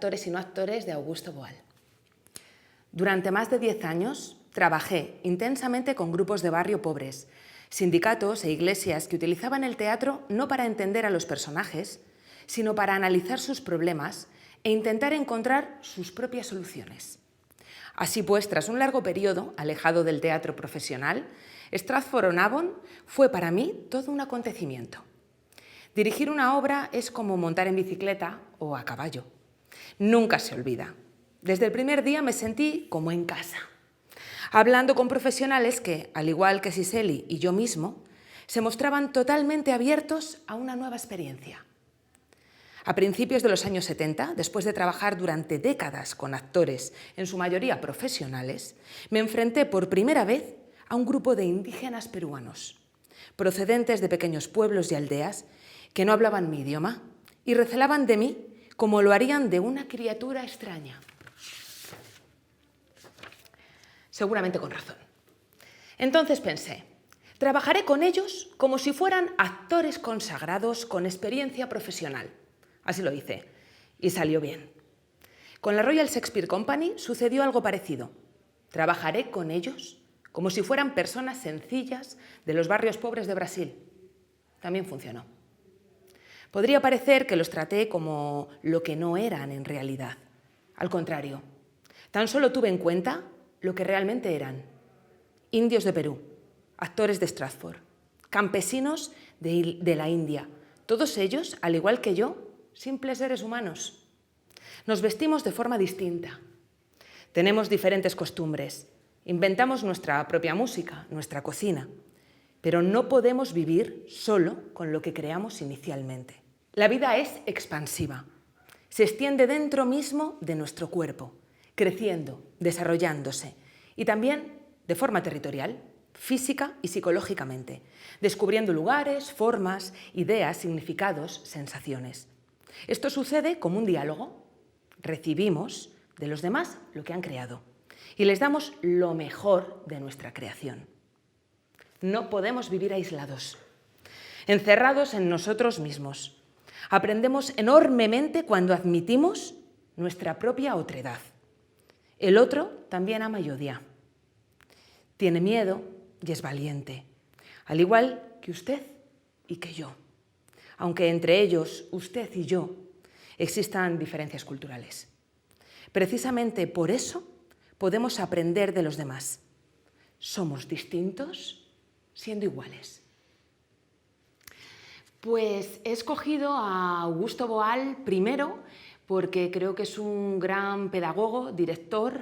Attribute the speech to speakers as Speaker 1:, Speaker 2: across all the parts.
Speaker 1: directores y no actores de Augusto Boal. Durante más de 10 años trabajé intensamente con grupos de barrio pobres, sindicatos e iglesias que utilizaban el teatro no para entender a los personajes, sino para analizar sus problemas e intentar encontrar sus propias soluciones. Así pues, tras un largo periodo alejado del teatro profesional, Stratford-on-Avon fue para mí todo un acontecimiento. Dirigir una obra es como montar en bicicleta o a caballo. Nunca se olvida. Desde el primer día me sentí como en casa, hablando con profesionales que, al igual que Siseli y yo mismo, se mostraban totalmente abiertos a una nueva experiencia. A principios de los años 70, después de trabajar durante décadas con actores, en su mayoría profesionales, me enfrenté por primera vez a un grupo de indígenas peruanos, procedentes de pequeños pueblos y aldeas que no hablaban mi idioma y recelaban de mí como lo harían de una criatura extraña. Seguramente con razón. Entonces pensé, trabajaré con ellos como si fueran actores consagrados con experiencia profesional. Así lo hice, y salió bien. Con la Royal Shakespeare Company sucedió algo parecido. Trabajaré con ellos como si fueran personas sencillas de los barrios pobres de Brasil. También funcionó. Podría parecer que los traté como lo que no eran en realidad. Al contrario, tan solo tuve en cuenta lo que realmente eran: indios de Perú, actores de Stratford, campesinos de la India, todos ellos, al igual que yo, simples seres humanos. Nos vestimos de forma distinta, tenemos diferentes costumbres, inventamos nuestra propia música, nuestra cocina, pero no podemos vivir solo con lo que creamos inicialmente. La vida es expansiva, se extiende dentro mismo de nuestro cuerpo, creciendo, desarrollándose, y también de forma territorial, física y psicológicamente, descubriendo lugares, formas, ideas, significados, sensaciones. Esto sucede como un diálogo. Recibimos de los demás lo que han creado y les damos lo mejor de nuestra creación. No podemos vivir aislados, encerrados en nosotros mismos. Aprendemos enormemente cuando admitimos nuestra propia otredad. El otro también ama y odia. Tiene miedo y es valiente, al igual que usted y que yo. Aunque entre ellos, usted y yo, existan diferencias culturales. Precisamente por eso podemos aprender de los demás. Somos distintos siendo iguales. Pues he escogido a Augusto Boal primero porque creo que es un gran pedagogo, director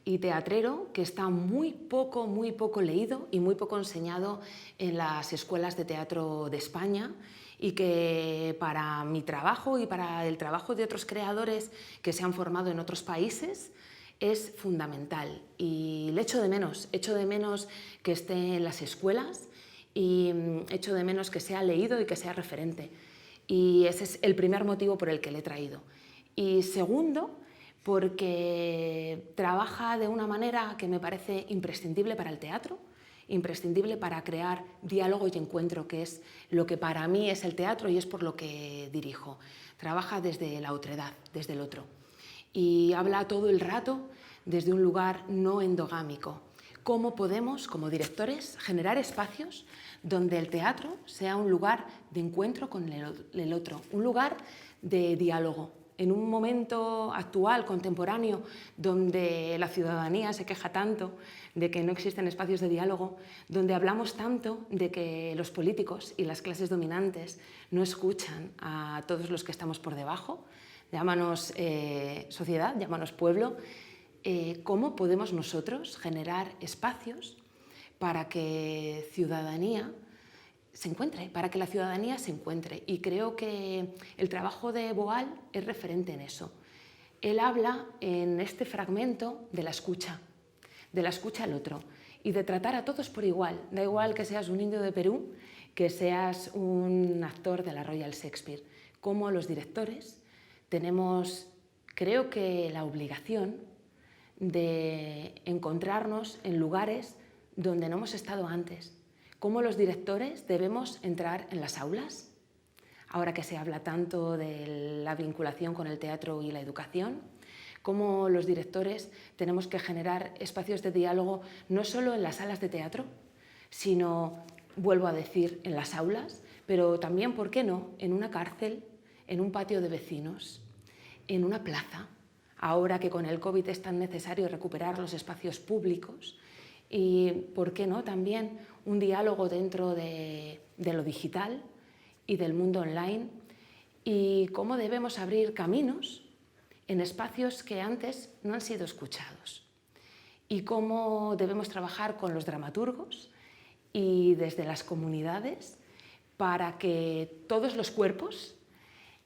Speaker 1: y teatrero que está muy poco leído y muy poco enseñado en las escuelas de teatro de España, y que para mi trabajo y para el trabajo de otros creadores que se han formado en otros países es fundamental. Y le echo de menos que esté en las escuelas y echo de menos que sea leído y que sea referente. Y ese es el primer motivo por el que le he traído. Y segundo, porque trabaja de una manera que me parece imprescindible para el teatro, imprescindible para crear diálogo y encuentro, que es lo que para mí es el teatro y es por lo que dirijo. Trabaja desde la otredad, desde el otro. Y habla todo el rato desde un lugar no endogámico. ¿Cómo podemos, como directores, generar espacios donde el teatro sea un lugar de encuentro con el otro, un lugar de diálogo? En un momento actual, contemporáneo, donde la ciudadanía se queja tanto de que no existen espacios de diálogo, donde hablamos tanto de que los políticos y las clases dominantes no escuchan a todos los que estamos por debajo, llámanos sociedad, llámanos pueblo, ¿cómo podemos nosotros generar espacios para que ciudadanía se encuentre, para que la ciudadanía se encuentre? Y creo que el trabajo de Boal es referente en eso. Él habla en este fragmento de la escucha al otro y de tratar a todos por igual. Da igual que seas un indio de Perú, que seas un actor de la Royal Shakespeare. Como los directores tenemos, creo que, la obligación de encontrarnos en lugares donde no hemos estado antes. Cómo los directores debemos entrar en las aulas, ahora que se habla tanto de la vinculación con el teatro y la educación, cómo los directores tenemos que generar espacios de diálogo no solo en las salas de teatro, sino, vuelvo a decir, en las aulas, pero también, ¿por qué no?, en una cárcel, en un patio de vecinos, en una plaza, ahora que con el COVID es tan necesario recuperar los espacios públicos, y, ¿por qué no?, también un diálogo dentro de lo digital y del mundo online, y cómo debemos abrir caminos en espacios que antes no han sido escuchados, y cómo debemos trabajar con los dramaturgos y desde las comunidades para que todos los cuerpos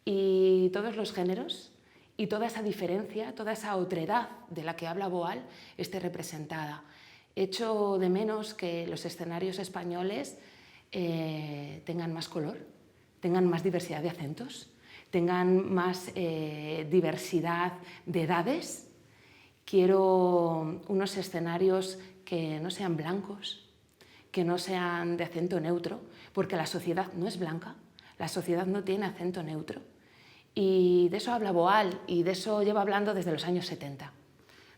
Speaker 1: y todos los géneros y toda esa diferencia, toda esa otredad de la que habla Boal esté representada. Echo de menos que los escenarios españoles tengan más color, tengan más diversidad de acentos, tengan más diversidad de edades. Quiero unos escenarios que no sean blancos, que no sean de acento neutro, porque la sociedad no es blanca, la sociedad no tiene acento neutro. Y de eso habla Boal, y de eso lleva hablando desde los años 70.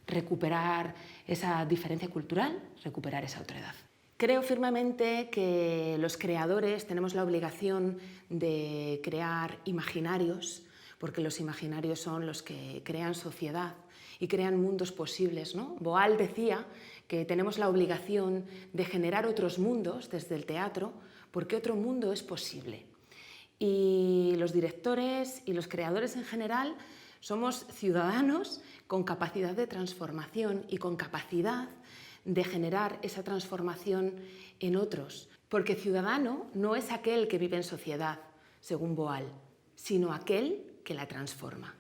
Speaker 1: Recuperar esa diferencia cultural, recuperar esa otredad. Creo firmemente que los creadores tenemos la obligación de crear imaginarios, porque los imaginarios son los que crean sociedad y crean mundos posibles, ¿no? Boal decía que tenemos la obligación de generar otros mundos desde el teatro, porque otro mundo es posible. Y los directores y los creadores en general somos ciudadanos con capacidad de transformación y con capacidad de generar esa transformación en otros. Porque ciudadano no es aquel que vive en sociedad, según Boal, sino aquel que la transforma.